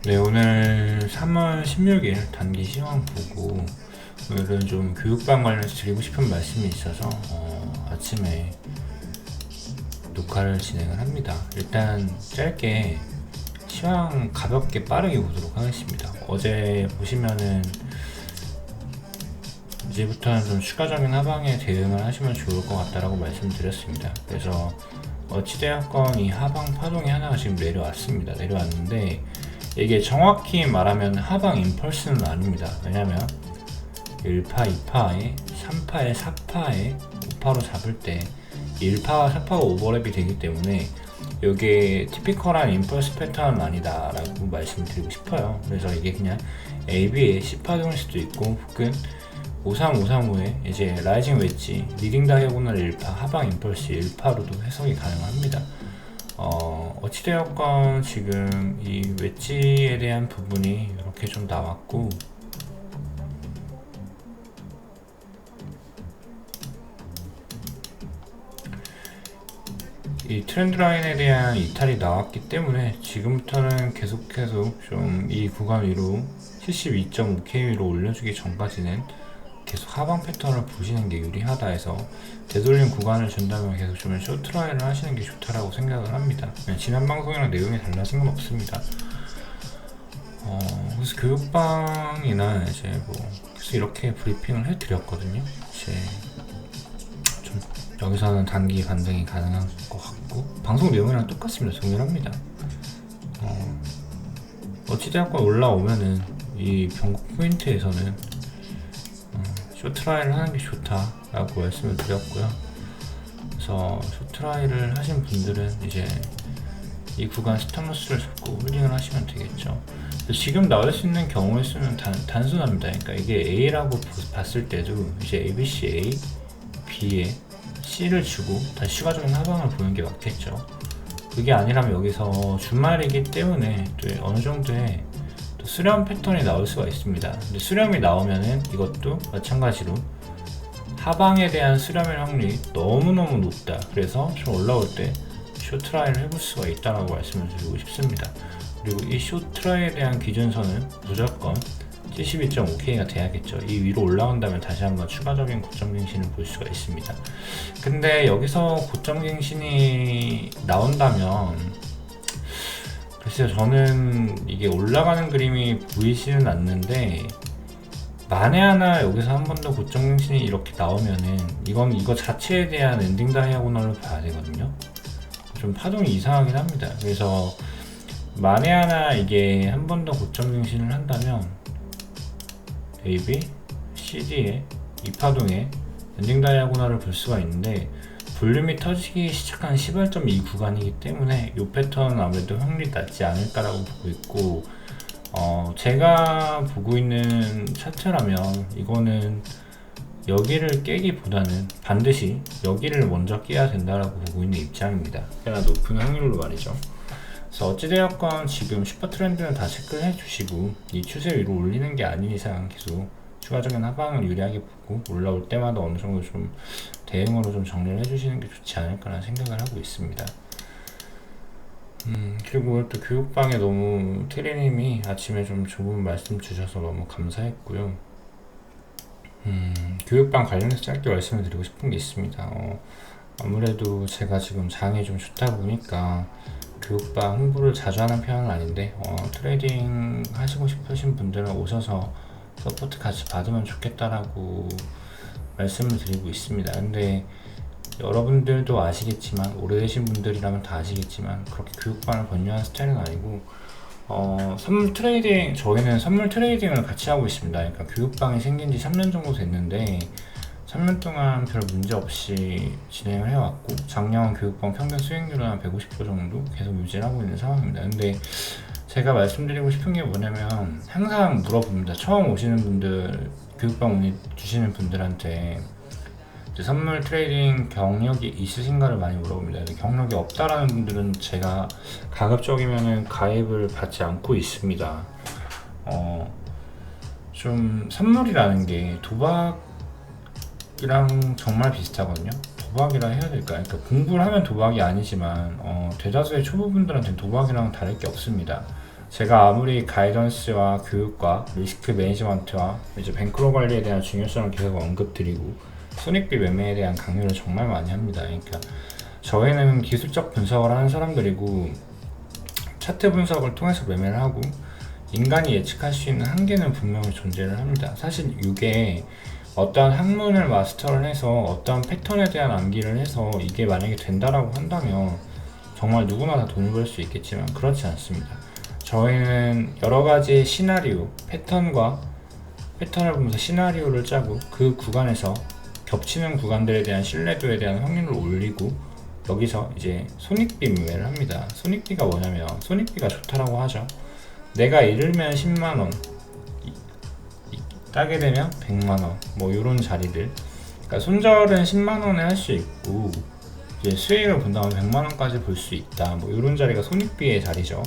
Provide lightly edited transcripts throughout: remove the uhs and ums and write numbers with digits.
네, 오늘 3월 16일 단기 시황 보고 오늘은 좀 교육방 관련해서 드리고 싶은 말씀이 있어서 아침에 녹화를 진행을 합니다. 일단 짧게 시황 가볍게 빠르게 보도록 하겠습니다. 어제 보시면은 이제부터는 좀 추가적인 하방에 대응을 하시면 좋을 것 같다라고 말씀드렸습니다. 그래서 어찌되었건 이 하방 파동이 하나가 지금 내려왔는데 이게 정확히 말하면 하방 임펄스는 아닙니다. 왜냐면 1파, 2파에 3파에 4파에 5파로 잡을 때 1파와 4파가 오버랩이 되기 때문에 이게 티피컬한 임펄스 패턴은 아니다 라고 말씀드리고 싶어요. 그래서 이게 그냥 AB의 C파동일 수도 있고 혹은 53535에 이제 라이징 웨지 리딩 다이아고널 1파 하방 임펄스 1파로도 해석이 가능합니다. 어찌되었건 지금 이 웨지에 대한 부분이 이렇게 좀 나왔고 이 트렌드 라인에 대한 이탈이 나왔기 때문에 지금부터는 계속해서 좀 이 구간 위로 72.5K 위로 올려주기 전까지는 계속 하방 패턴을 보시는 게 유리하다 해서 되돌림 구간을 준다면 계속 좀 쇼트라이를 하시는 게 좋다라고 생각을 합니다. 지난 방송이랑 내용이 달라진 건 없습니다. 그래서 교육방이나 이제 뭐 계속 이렇게 브리핑을 해드렸거든요. 이제 좀 여기서는 단기 반등이 가능한 것 같고 방송 내용이랑 똑같습니다. 동일합니다. 어찌되었건 올라오면은 이 변곡 포인트에서는 쇼트라이를 하는 게 좋다라고 말씀을 드렸고요. 그래서 쇼트라이를 하신 분들은 이제 이 구간 스탑로스를 잡고 홀딩을 하시면 되겠죠. 지금 나올 수 있는 경우의 수는 단순합니다. 그러니까 이게 A라고 봤을 때도 이제 ABC A, B에 C를 주고 다시 추가적인 하방을 보는 게 맞겠죠. 그게 아니라면 여기서 주말이기 때문에 또 어느 정도의 수렴 패턴이 나올 수가 있습니다. 근데 수렴이 나오면은 이것도 마찬가지로 하방에 대한 수렴의 확률이 너무너무 높다. 그래서 좀 올라올 때 쇼트라이를 해볼 수가 있다라고 말씀을 드리고 싶습니다. 그리고 이 쇼트라이에 대한 기준선은 무조건 72.5K가 돼야겠죠. 이 위로 올라온다면 다시 한번 추가적인 고점 갱신을 볼 수가 있습니다. 근데 여기서 고점 갱신이 나온다면 글쎄요, 저는 이게 올라가는 그림이 보이지는 않는데 만에 하나 여기서 한 번 더 고점 갱신이 이렇게 나오면은 이거 자체에 대한 엔딩 다이아고널로 봐야 되거든요. 좀 파동이 이상하긴 합니다. 그래서 만에 하나 이게 한 번 더 고점 갱신을 한다면 AB, CD에 이 파동에 엔딩 다이아고널을 볼 수가 있는데 볼륨이 터지기 시작한 18.2 구간이기 때문에 이 패턴은 아무래도 확률이 낮지 않을까라고 보고 있고 제가 보고 있는 차트라면 이거는 여기를 깨기보다는 반드시 여기를 먼저 깨야 된다라고 보고 있는 입장입니다. 꽤나 높은 확률로 말이죠. 그래서 어찌되었건 지금 슈퍼 트렌드는 다 체크를 해주시고 이 추세 위로 올리는 게 아닌 이상 계속 추가적인 하방을 유리하게 보고 올라올 때마다 어느 정도 좀 대응으로 좀 정리를 해주시는 게 좋지 않을까라는 생각을 하고 있습니다. 그리고 또 교육방에 너무 테리님이 아침에 좀 좋은 말씀 주셔서 너무 감사했고요. 교육방 관련해서 짧게 말씀을 드리고 싶은 게 있습니다. 아무래도 제가 지금 장이 좀 좋다 보니까 교육방 홍보를 자주 하는 편은 아닌데 트레이딩 하시고 싶으신 분들은 오셔서 서포트 같이 받으면 좋겠다라고 말씀을 드리고 있습니다. 근데 여러분들도 아시겠지만 오래되신 분들이라면 다 아시겠지만 그렇게 교육반을 권유하는 스타일은 아니고 선물 트레이딩, 저희는 선물 트레이딩을 같이 하고 있습니다. 그러니까 교육방이 생긴 지 3년 정도 됐는데 3년 동안 별 문제 없이 진행을 해왔고 작년 교육방 평균 수익률은 한 150% 정도 계속 유지를 하고 있는 상황입니다. 근데 제가 말씀드리고 싶은 게 뭐냐면 항상 물어봅니다. 처음 오시는 분들, 교육방 문의 주시는 분들한테 선물 트레이딩 경력이 있으신가를 많이 물어봅니다. 경력이 없다라는 분들은 제가 가급적이면 가입을 받지 않고 있습니다. 좀 선물이라는 게 도박이랑 정말 비슷하거든요. 도박이라 해야 될까요? 그러니까 공부를 하면 도박이 아니지만 대다수의 초보분들한테는 도박이랑 다를 게 없습니다. 제가 아무리 가이던스와 교육과 리스크 매니지먼트와 이제 뱅크로 관리에 대한 중요성을 계속 언급드리고 손익비 매매에 대한 강요를 정말 많이 합니다. 그러니까 저희는 기술적 분석을 하는 사람들이고 차트 분석을 통해서 매매를 하고 인간이 예측할 수 있는 한계는 분명히 존재를 합니다. 사실 이게 어떠한 학문을 마스터를 해서 어떠한 패턴에 대한 암기를 해서 이게 만약에 된다라고 한다면 정말 누구나 다 돈을 벌 수 있겠지만 그렇지 않습니다. 저희는 여러 가지 시나리오, 패턴을 보면서 시나리오를 짜고 그 구간에서 겹치는 구간들에 대한 신뢰도에 대한 확률을 올리고 여기서 이제 손익비 매매를 합니다. 손익비가 뭐냐면 손익비가 좋다라고 하죠. 내가 이르면 10만원 따게 되면 100만원 뭐 요런 자리들, 그러니까 손절은 10만원에 할 수 있고 이제 수익을 본다면 100만원까지 볼 수 있다, 뭐 요런 자리가 손익비의 자리죠.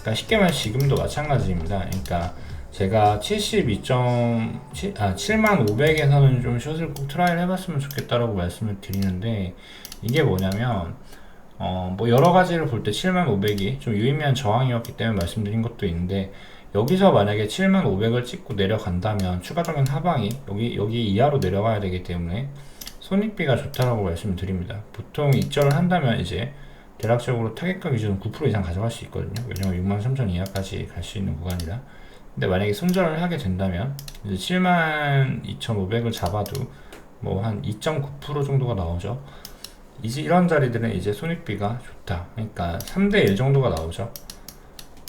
그러니까 쉽게 말해 지금도 마찬가지입니다. 그러니까 제가 7,500에서는 좀 숏을 꼭 트라이를 해봤으면 좋겠다라고 말씀을 드리는데, 이게 뭐냐면 뭐 여러 가지를 볼 때 75,000이 좀 유의미한 저항이었기 때문에 말씀드린 것도 있는데, 여기서 만약에 75,000을 찍고 내려간다면 추가적인 하방이 여기 이하로 내려가야 되기 때문에 손익비가 좋다라고 말씀을 드립니다. 보통 입절을 한다면 이제 대략적으로 타겟가 기준은 9% 이상 가져갈 수 있거든요. 왜냐면 63,000 이하까지 갈 수 있는 구간이라. 근데 만약에 손절을 하게 된다면 이제 72,500을 잡아도 뭐 한 2.9% 정도가 나오죠. 이제 이런 자리들은 이제 손익비가 좋다. 그러니까 3대1 정도가 나오죠.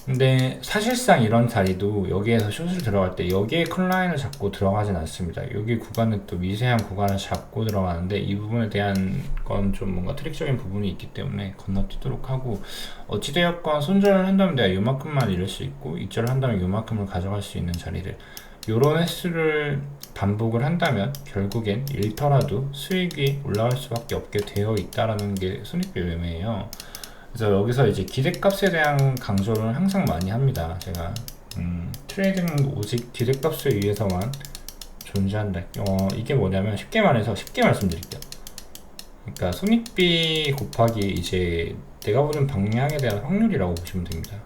근데 사실상 이런 자리도 여기에서 숏을 들어갈 때 여기에 컬라인을 잡고 들어가진 않습니다. 여기 구간은 또 미세한 구간을 잡고 들어가는데, 이 부분에 대한 건 좀 뭔가 트릭적인 부분이 있기 때문에 건너뛰도록 하고, 어찌되었건 손절을 한다면 내가 요만큼만 잃을 수 있고 입절을 한다면 요만큼을 가져갈 수 있는 자리들, 요런 횟수를 반복을 한다면 결국엔 잃더라도 수익이 올라갈 수밖에 없게 되어 있다라는 게 손익비 매매예요. 그래서 여기서 이제 기대값에 대한 강조를 항상 많이 합니다. 제가 트레이딩은 오직 기대값에 의해서만 존재한다. 이게 뭐냐면 쉽게 말씀드릴게요. 그러니까 손익비 곱하기 이제 내가 보는 방향에 대한 확률이라고 보시면 됩니다.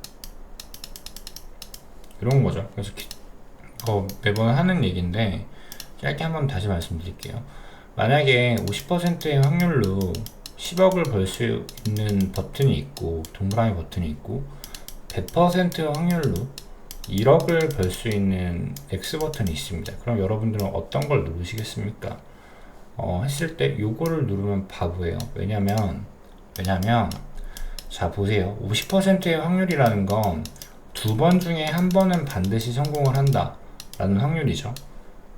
이런 거죠. 그래서 매번 하는 얘기인데 짧게 한번 다시 말씀드릴게요. 만약에 50%의 확률로 10억을 벌 수 있는 버튼이 있고 동그라미 버튼이 있고 100% 확률로 1억을 벌 수 있는 X 버튼이 있습니다. 그럼 여러분들은 어떤 걸 누르시겠습니까? 했을 때 요거를 누르면 바보예요. 왜냐면 자 보세요. 50%의 확률이라는 건 2번 중에 한 번은 반드시 성공을 한다 라는 확률이죠.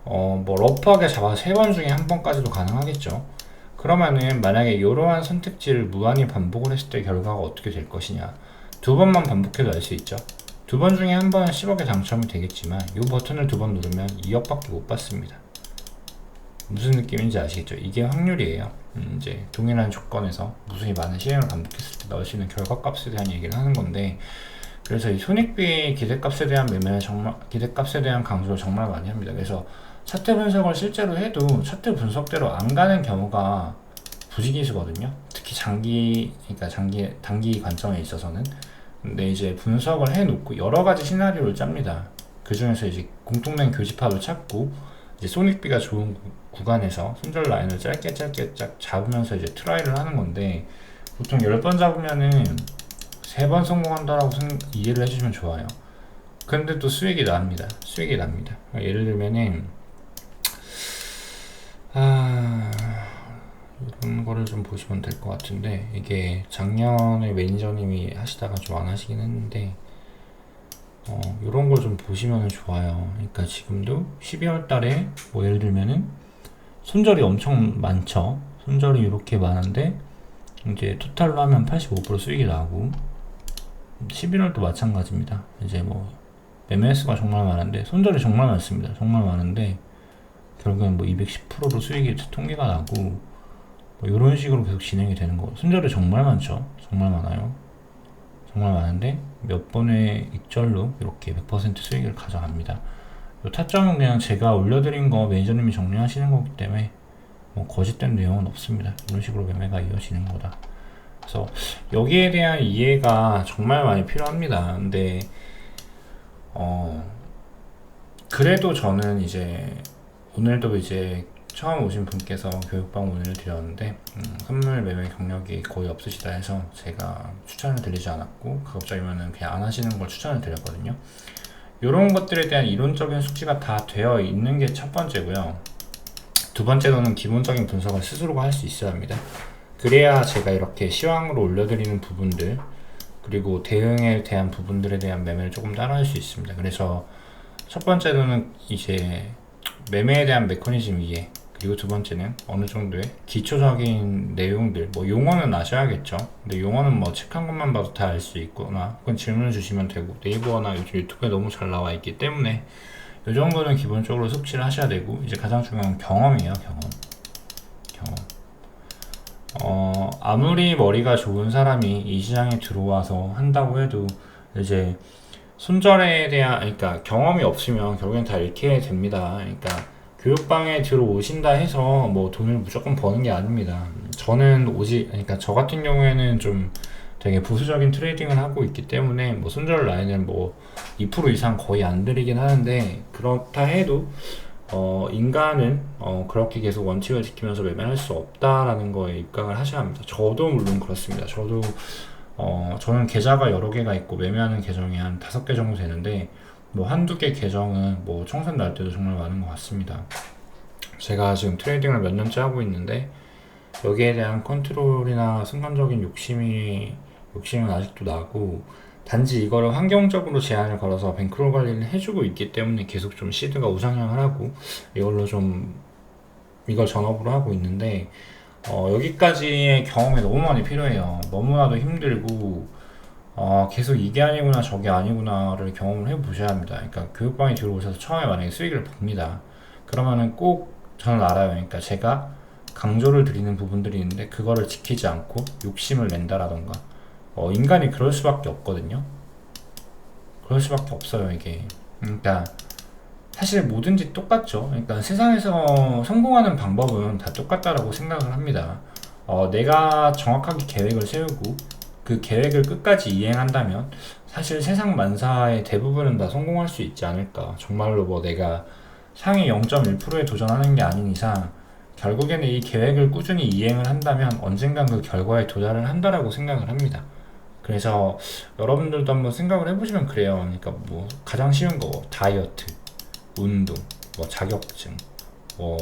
뭐 러프하게 잡아서 3번 중에 한 번까지도 가능하겠죠. 그러면은 만약에 이러한 선택지를 무한히 반복을 했을 때 결과가 어떻게 될 것이냐, 2번만 반복해도 알 수 있죠. 2번 중에 한 번은 10억에 당첨이 되겠지만 이 버튼을 2번 누르면 2억밖에 못 받습니다. 무슨 느낌인지 아시겠죠? 이게 확률이에요. 이제 동일한 조건에서 무수히 많은 실행을 반복했을 때 넣을 수 있는 결과값에 대한 얘기를 하는 건데, 그래서 이 손익비 기대값에 대한 매매는 정말 기대값에 대한 강조를 정말 많이 합니다. 그래서 차트 분석을 실제로 해도 차트 분석대로 안 가는 경우가 부지기수거든요. 특히 단기 관점에 있어서는. 근데 이제 분석을 해놓고 여러 가지 시나리오를 짭니다. 그 중에서 이제 공통된 교집합을 찾고 이제 손익비가 좋은 구간에서 손절 라인을 짧게 쫙 잡으면서 이제 트라이를 하는 건데, 보통 10번 잡으면은 3번 성공한다라고 이해를 해주시면 좋아요. 근데 또 수익이 납니다. 예를 들면은 이런 거를 좀 보시면 될 것 같은데, 이게 작년에 매니저님이 하시다가 좀 안 하시긴 했는데 이런 걸 좀 보시면 좋아요. 그러니까 지금도 12월 달에 뭐 예를 들면은 손절이 엄청 많죠. 손절이 이렇게 많은데 이제 토탈로 하면 85% 수익이 나고, 11월도 마찬가지입니다. 이제 뭐 매매 횟수가 정말 많은데 손절이 정말 많습니다. 정말 많은데 결국엔 뭐 210%로 수익이 통계가 나고, 뭐 이런 식으로 계속 진행이 되는 거. 손절이 정말 많죠. 정말 많아요. 정말 많은데 몇 번의 익절로 이렇게 100% 수익을 가져갑니다. 이 타점은 그냥 제가 올려드린 거 매니저님이 정리하시는 거기 때문에 뭐 거짓된 내용은 없습니다. 이런 식으로 매매가 이어지는 거다. 그래서 여기에 대한 이해가 정말 많이 필요합니다. 근데 어, 그래도 저는 이제 오늘도 이제 처음 오신 분께서 교육방 문의를 드렸는데 선물 매매 경력이 거의 없으시다 해서 제가 추천을 드리지 않았고, 가급적이면은 그냥 안 하시는 걸 추천을 드렸거든요. 이런 것들에 대한 이론적인 숙지가 다 되어 있는 게 첫 번째고요. 두 번째로는 기본적인 분석을 스스로가 할 수 있어야 합니다. 그래야 제가 이렇게 시황으로 올려드리는 부분들, 그리고 대응에 대한 부분들에 대한 매매를 조금 따라할 수 있습니다. 그래서 첫 번째로는 이제 매매에 대한 메커니즘 이해, 그리고 두 번째는 어느 정도의 기초적인 내용들, 뭐 용어는 아셔야겠죠. 근데 용어는 뭐 책 한 권만 봐도 다 알 수 있거나 혹은 질문을 주시면 되고, 네이버나 요즘 유튜브에 너무 잘 나와 있기 때문에 이 정도는 기본적으로 숙지를 하셔야 되고, 이제 가장 중요한 경험이에요. 경험. 아무리 머리가 좋은 사람이 이 시장에 들어와서 한다고 해도 이제 손절에 대한, 그러니까 경험이 없으면 결국엔 다 잃게 됩니다. 그러니까 교육방에 들어오신다 해서 뭐 돈을 무조건 버는 게 아닙니다. 저는 오직, 그러니까 저 같은 경우에는 좀 되게 부수적인 트레이딩을 하고 있기 때문에 뭐 손절 라인을 뭐 2% 이상 거의 안 들이긴 하는데, 그렇다 해도 인간은 그렇게 계속 원칙을 지키면서 매매할 수 없다라는 거에 입각을 하셔야 합니다. 저도 물론 그렇습니다. 저는 계좌가 여러 개가 있고 매매하는 계정이 한 5개 정도 되는데, 뭐 한두 개 계정은 뭐 총선 날 때도 정말 많은 것 같습니다. 제가 지금 트레이딩을 몇 년째 하고 있는데 여기에 대한 컨트롤이나 순간적인 욕심은 아직도 나고, 단지 이거를 환경적으로 제한을 걸어서 뱅크롤 관리를 해주고 있기 때문에 계속 좀 시드가 우상향을 하고 이걸로 좀 이걸 전업으로 하고 있는데, 여기까지의 경험이 너무 많이 필요해요. 너무나도 힘들고 계속 이게 아니구나 저게 아니구나를 경험을 해보셔야 합니다. 그러니까 교육방에 들어오셔서 처음에 만약에 수익을 봅니다. 그러면은 꼭 저는 알아요. 그러니까 제가 강조를 드리는 부분들이 있는데 그거를 지키지 않고 욕심을 낸다라던가, 인간이 그럴 수밖에 없거든요. 그럴 수밖에 없어요, 이게. 그러니까 사실 뭐든지 똑같죠. 그러니까 세상에서 성공하는 방법은 다 똑같다라고 생각을 합니다. 내가 정확하게 계획을 세우고 그 계획을 끝까지 이행한다면 사실 세상 만사의 대부분은 다 성공할 수 있지 않을까. 정말로 뭐 내가 상위 0.1%에 도전하는 게 아닌 이상 결국에는 이 계획을 꾸준히 이행을 한다면 언젠간 그 결과에 도달을 한다라고 생각을 합니다. 그래서 여러분들도 한번 생각을 해보시면 그래요. 그러니까 뭐 가장 쉬운 거 다이어트, 운동, 뭐 자격증, 뭐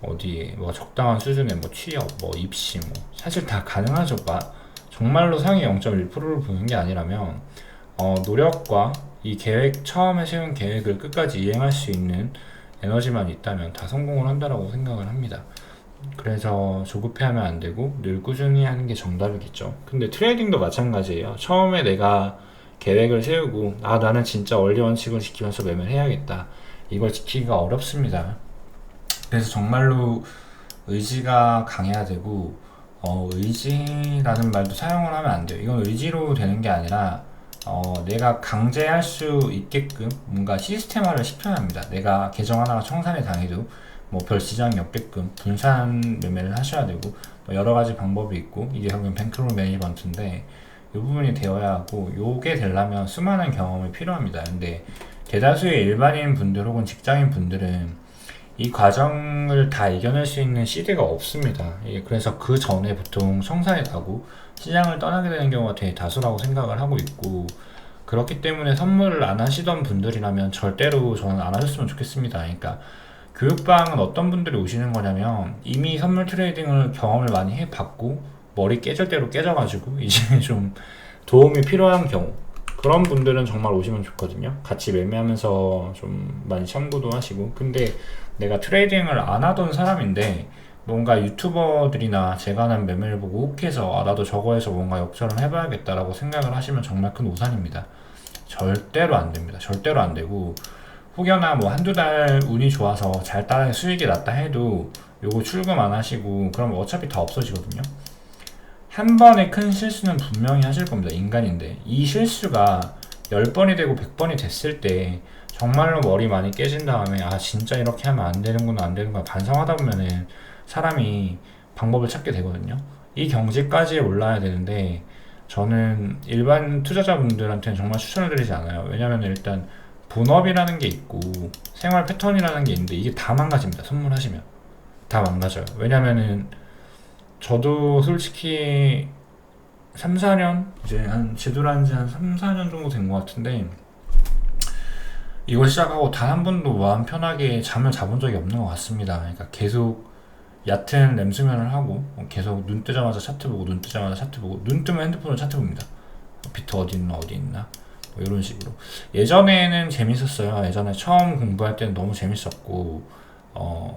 어디 뭐 적당한 수준의 뭐 취업, 뭐 입시, 뭐 사실 다 가능하죠. 정말로 상위 0.1%를 보는 게 아니라면 노력과 이 계획, 처음에 세운 계획을 끝까지 이행할 수 있는 에너지만 있다면 다 성공을 한다라고 생각을 합니다. 그래서 조급해하면 안 되고 늘 꾸준히 하는 게 정답이겠죠. 근데 트레이딩도 마찬가지예요. 처음에 내가 계획을 세우고 나는 진짜 원리 원칙을 지키면서 매매를 해야겠다, 이걸 지키기가 어렵습니다. 그래서 정말로 의지가 강해야 되고, 의지라는 말도 사용을 하면 안 돼요. 이건 의지로 되는 게 아니라 내가 강제할 수 있게끔 뭔가 시스템화를 시켜야 합니다. 내가 계정 하나가 청산이 당해도 뭐 별 지장이 없게끔 분산 매매를 하셔야 되고, 뭐 여러 가지 방법이 있고, 이게 결국엔 뱅크롤 매니지먼트인데 이 부분이 되어야 하고, 요게 되려면 수많은 경험이 필요합니다. 근데 대다수의 일반인 분들 혹은 직장인 분들은 이 과정을 다 이겨낼 수 있는 시대가 없습니다. 그래서 그 전에 보통 청산이 나고 시장을 떠나게 되는 경우가 되게 다수라고 생각을 하고 있고, 그렇기 때문에 선물을 안 하시던 분들이라면 절대로 저는 안 하셨으면 좋겠습니다. 그러니까 교육방은 어떤 분들이 오시는 거냐면 이미 선물 트레이딩을 경험을 많이 해봤고 머리 깨질 대로 깨져가지고 이제 좀 도움이 필요한 경우, 그런 분들은 정말 오시면 좋거든요. 같이 매매하면서 좀 많이 참고도 하시고. 근데 내가 트레이딩을 안 하던 사람인데 뭔가 유튜버들이나 제가 하는 매매를 보고 혹해서 나도 저거 해서 뭔가 역전을 해봐야겠다라고 생각을 하시면 정말 큰 오산입니다. 절대로 안 됩니다. 절대로 안 되고, 혹여나 뭐 한두 달 운이 좋아서 잘 따라 수익이 났다 해도 요거 출금 안 하시고 그럼 어차피 다 없어지거든요. 한 번의 큰 실수는 분명히 하실 겁니다. 인간인데 이 실수가 10번이 되고 100번이 됐을 때 정말로 머리 많이 깨진 다음에 진짜 이렇게 하면 안 되는구나 안 되는구나 반성하다 보면은 사람이 방법을 찾게 되거든요. 이 경지까지 올라야 되는데 저는 일반 투자자분들한테는 정말 추천을 드리지 않아요. 왜냐면 일단 본업이라는 게 있고 생활 패턴이라는 게 있는데 이게 다 망가집니다. 선물하시면 다 망가져요. 왜냐면은 저도 솔직히 3, 4년 이제 한 제도를 한지 한 3, 4년 정도 된 것 같은데 이거 시작하고 단 한 번도 마음 편하게 잠을 자본 적이 없는 것 같습니다. 그러니까 계속 얕은 램수면을 하고 계속 눈 뜨자마자 차트 보고 눈 뜨자마자 차트 보고 눈 뜨면 핸드폰으로 차트 봅니다. 비트 어디 있나 뭐 이런 식으로. 예전에는 재밌었어요. 예전에 처음 공부할 때는 너무 재밌었고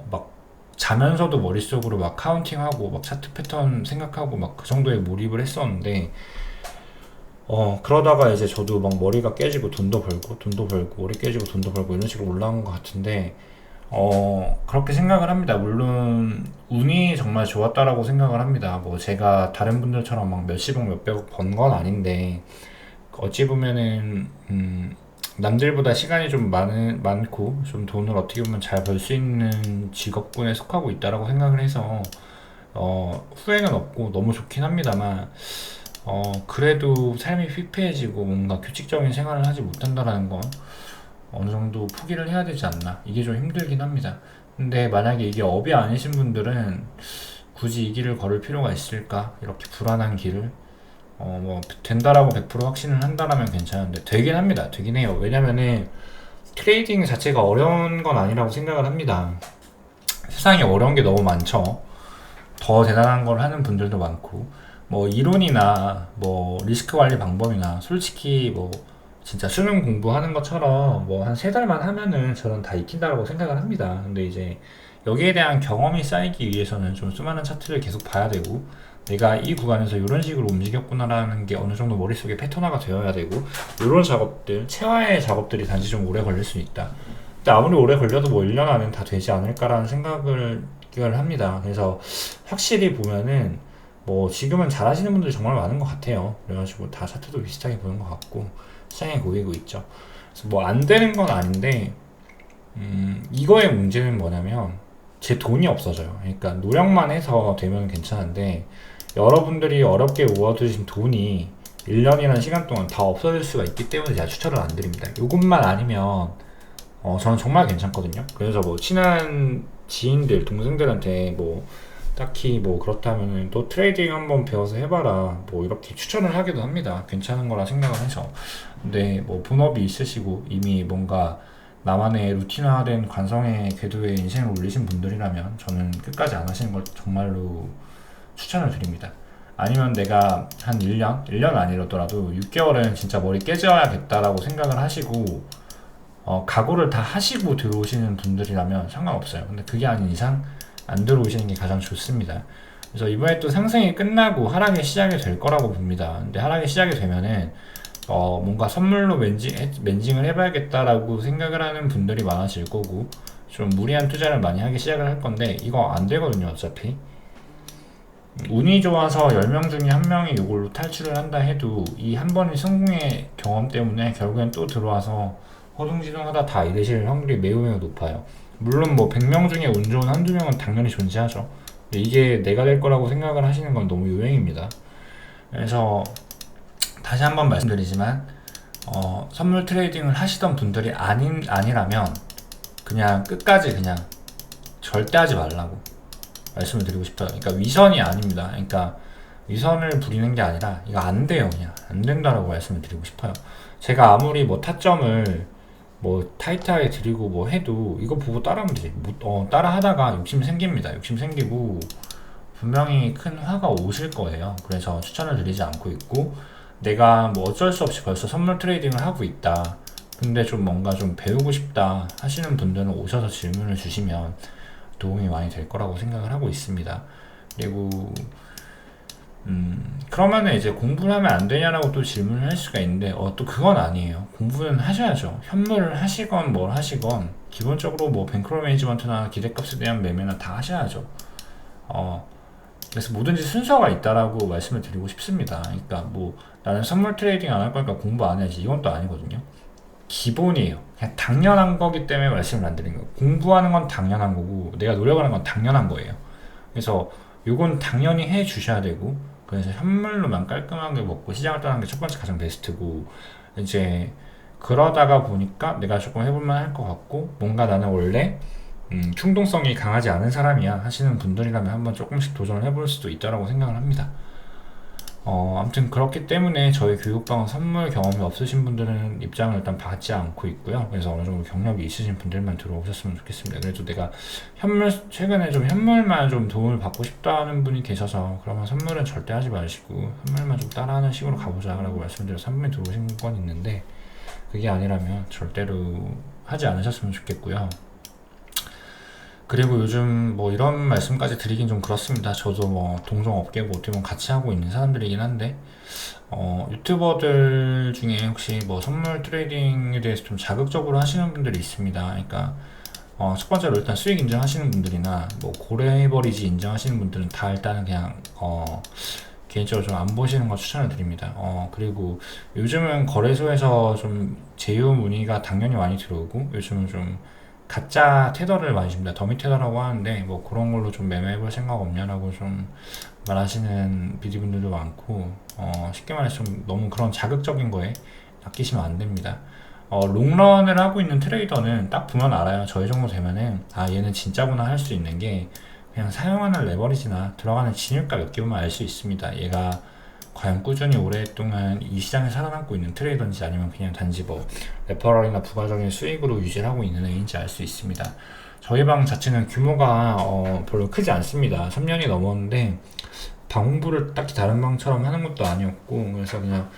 막 자면서도 머릿속으로 막 카운팅하고 막 차트 패턴 생각하고 막 그 정도에 몰입을 했었는데 그러다가 이제 저도 막 머리가 깨지고 돈도 벌고 머리 깨지고 돈도 벌고 이런 식으로 올라온 것 같은데 그렇게 생각을 합니다. 물론 운이 정말 좋았다라고 생각을 합니다. 뭐 제가 다른 분들처럼 막 몇십억 몇백억 번 건 아닌데 어찌 보면은 남들보다 시간이 좀 많고 좀 돈을 어떻게 보면 잘 벌 수 있는 직업군에 속하고 있다라고 생각을 해서 후회는 없고 너무 좋긴 합니다만 그래도 삶이 피폐해지고 뭔가 규칙적인 생활을 하지 못한다라는 건 어느 정도 포기를 해야 되지 않나. 이게 좀 힘들긴 합니다. 근데 만약에 이게 업이 아니신 분들은 굳이 이 길을 걸을 필요가 있을까? 이렇게 불안한 길을 뭐 된다라고 100% 확신을 한다라면 괜찮은데 되긴 합니다. 되긴 해요. 왜냐면은 트레이딩 자체가 어려운 건 아니라고 생각을 합니다. 세상에 어려운 게 너무 많죠. 더 대단한 걸 하는 분들도 많고 뭐 이론이나 뭐 리스크 관리 방법이나 솔직히 뭐 진짜 수능 공부하는 것처럼 뭐 한 3달만 하면은 저는 다 익힌다고 생각을 합니다. 근데 이제 여기에 대한 경험이 쌓이기 위해서는 좀 수많은 차트를 계속 봐야 되고 내가 이 구간에서 이런 식으로 움직였구나라는 게 어느 정도 머릿속에 패턴화가 되어야 되고 이런 작업들, 체화의 작업들이 단지 좀 오래 걸릴 수 있다. 근데 아무리 오래 걸려도 뭐 1년 안엔 다 되지 않을까라는 생각을 합니다. 그래서 확실히 보면은 뭐 지금은 잘하시는 분들이 정말 많은 것 같아요. 그래가지고 다 차트도 비슷하게 보는 것 같고 시장에 보이고 있죠. 그래서 뭐 안 되는 건 아닌데 이거의 문제는 뭐냐면 제 돈이 없어져요. 그러니까 노력만 해서 되면 괜찮은데 여러분들이 어렵게 모아두신 돈이 1년이라는 시간 동안 다 없어질 수가 있기 때문에 제가 추천을 안 드립니다. 이것만 아니면 저는 정말 괜찮거든요. 그래서 뭐 친한 지인들, 동생들한테 뭐 딱히 뭐 그렇다면은 또 트레이딩 한번 배워서 해봐라 뭐 이렇게 추천을 하기도 합니다. 괜찮은 거라 생각을 해서. 근데 뭐 본업이 있으시고 이미 뭔가 나만의 루틴화된 관성의 궤도에 인생을 올리신 분들이라면 저는 끝까지 안 하시는 걸 정말로 추천을 드립니다. 아니면 내가 한 1년 아니더라도 6개월은 진짜 머리 깨져야겠다라고 생각을 하시고 각오를 다 하시고 들어오시는 분들이라면 상관없어요. 근데 그게 아닌 이상 안 들어오시는 게 가장 좋습니다. 그래서 이번에 또 상승이 끝나고 하락이 시작이 될 거라고 봅니다. 근데 하락이 시작이 되면은 뭔가 선물로 멘징을 해봐야겠다라고 생각을 하는 분들이 많아질 거고 좀 무리한 투자를 많이 하기 시작을 할 건데 이거 안 되거든요. 어차피 운이 좋아서 10명 중에 한 명이 이걸로 탈출을 한다 해도 이 한 번의 성공의 경험 때문에 결국엔 또 들어와서 허둥지둥하다 다 잃으실 확률이 매우 높아요. 물론 뭐 100명 중에 운 좋은 한두 명은 당연히 존재하죠. 근데 이게 내가 될 거라고 생각을 하시는 건 너무 유행입니다. 그래서 다시 한번 말씀드리지만 선물 트레이딩을 하시던 분들이 아니라면 그냥 끝까지 그냥 절대 하지 말라고 말씀을 드리고 싶어요. 그러니까 위선이 아닙니다. 그러니까 위선을 부리는 게 아니라 이거 안 돼요. 그냥 안 된다라고 말씀을 드리고 싶어요. 제가 아무리 뭐 타점을 뭐 타이트하게 드리고 뭐 해도 이거 보고 따라하면 되지. 따라 하다가 욕심 생깁니다. 욕심 생기고 분명히 큰 화가 오실 거예요. 그래서 추천을 드리지 않고 있고 내가 뭐 어쩔 수 없이 벌써 선물 트레이딩을 하고 있다. 근데 좀 뭔가 좀 배우고 싶다 하시는 분들은 오셔서 질문을 주시면 도움이 많이 될 거라고 생각을 하고 있습니다. 그리고 그러면은 이제 공부를 하면 안 되냐라고 또 질문을 할 수가 있는데 또 그건 아니에요. 공부는 하셔야죠. 현물을 하시건 뭘 하시건 기본적으로 뭐 뱅크롤 매니지먼트나 기대값에 대한 매매는 다 하셔야죠. 그래서 뭐든지 순서가 있다라고 말씀을 드리고 싶습니다. 그러니까 뭐 나는 선물 트레이딩 안 할 거니까 공부 안 해야지 이건 또 아니거든요. 기본이에요. 그냥 당연한 거기 때문에 말씀을 안 드리는 거예요. 공부하는 건 당연한 거고 내가 노력하는 건 당연한 거예요. 그래서 이건 당연히 해 주셔야 되고 그래서 현물로만 깔끔하게 먹고 시장을 떠나는 게 첫 번째 가장 베스트고, 이제 그러다가 보니까 내가 조금 해볼만 할 것 같고, 뭔가 나는 원래 충동성이 강하지 않은 사람이야 하시는 분들이라면 한번 조금씩 도전을 해볼 수도 있다라고 생각을 합니다. 아무튼 그렇기 때문에 저희 교육방은 선물 경험이 없으신 분들은 입장을 일단 받지 않고 있고요. 그래서 어느 정도 경력이 있으신 분들만 들어오셨으면 좋겠습니다. 그래도 내가 최근에 좀 현물만 좀 도움을 받고 싶다는 분이 계셔서, 그러면 선물은 절대 하지 마시고 현물만 좀 따라하는 식으로 가보자 라고 말씀드려서 한 분이 들어오신 건 있는데, 그게 아니라면 절대로 하지 않으셨으면 좋겠고요. 그리고 요즘 뭐 이런 말씀까지 드리긴 좀 그렇습니다. 저도 뭐 동종 업계고 어떻게 보면 같이 하고 있는 사람들이긴 한데, 유튜버들 중에 혹시 뭐 선물 트레이딩에 대해서 좀 자극적으로 하시는 분들이 있습니다. 그러니까 첫 번째로 일단 수익 인정하시는 분들이나 뭐 고래버리지 인정하시는 분들은 다 일단은 그냥 개인적으로 좀 안 보시는 거 추천을 드립니다. 그리고 요즘은 거래소에서 좀 제휴 문의가 당연히 많이 들어오고, 요즘은 좀 가짜 테더를 많이 줍니다. 더미 테더라고 하는데, 뭐 그런 걸로 좀 매매해볼 생각 없냐라고 좀 말하시는 비디분들도 많고, 쉽게 말해서 좀 너무 그런 자극적인 거에 낚이시면 안 됩니다. 롱런을 하고 있는 트레이더는 딱 보면 알아요. 저희 정도 되면은 얘는 진짜구나 할 수 있는 게, 그냥 사용하는 레버리지나 들어가는 진입가 몇 개 보면 알 수 있습니다. 얘가 과연 꾸준히 오랫동안 이 시장에 살아남고 있는 트레이더인지, 아니면 그냥 단지 뭐 레퍼럴이나 부가적인 수익으로 유지를 하고 있는 애인지 알 수 있습니다. 저희 방 자체는 규모가 별로 크지 않습니다. 3년이 넘었는데 방 홍보를 딱히 다른 방처럼 하는 것도 아니었고, 그래서 그냥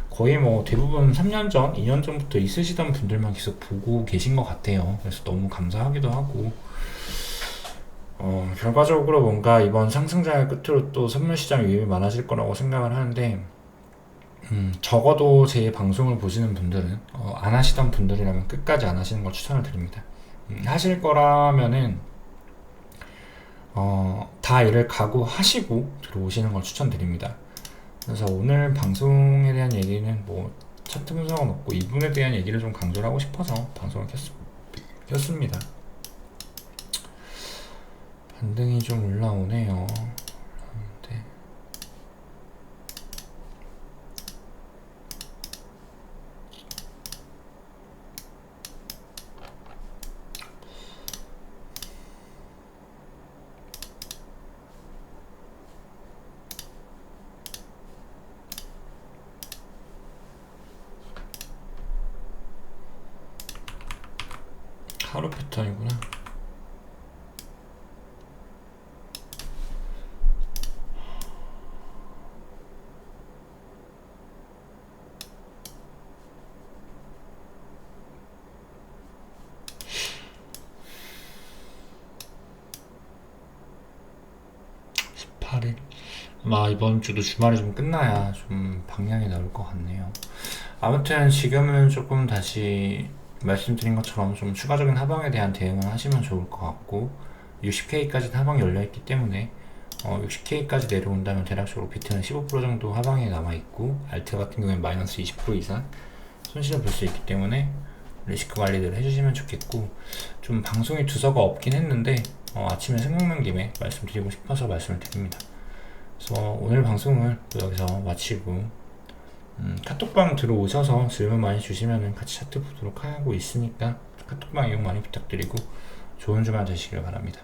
거의 뭐 대부분 3년 전, 2년 전부터 있으시던 분들만 계속 보고 계신 것 같아요. 그래서 너무 감사하기도 하고, 결과적으로 뭔가 이번 상승장의 끝으로 또 선물시장 유입이 많아질 거라고 생각을 하는데, 적어도 제 방송을 보시는 분들은 안 하시던 분들이라면 끝까지 안 하시는 걸 추천을 드립니다. 하실 거라면은 다 일을 각오하시고 들어오시는 걸 추천드립니다. 그래서 오늘 방송에 대한 얘기는 뭐 차트 분석은 없고, 이 부분에 대한 얘기를 좀 강조를 하고 싶어서 방송을 켰습니다. 반등이 좀 올라오네요. 네. 하루 패턴이구나. 아마 이번 주도 주말이 좀 끝나야 좀 방향이 나올 것 같네요. 아무튼 지금은 조금 다시 말씀드린 것처럼 좀 추가적인 하방에 대한 대응을 하시면 좋을 것 같고, 60K까지 하방이 열려있기 때문에 60K까지 내려온다면 대략적으로 비트는 15% 정도 하방에 남아있고, 알트 같은 경우엔 마이너스 20% 이상 손실을 볼 수 있기 때문에 리스크 관리를 해주시면 좋겠고, 좀 방송이 두서가 없긴 했는데 아침에 생각난 김에 말씀드리고 싶어서 말씀을 드립니다. 그래서 오늘 방송을 여기서 마치고, 카톡방 들어오셔서 질문 많이 주시면 같이 차트 보도록 하고 있으니까 카톡방 이용 많이 부탁드리고 좋은 주말 되시길 바랍니다.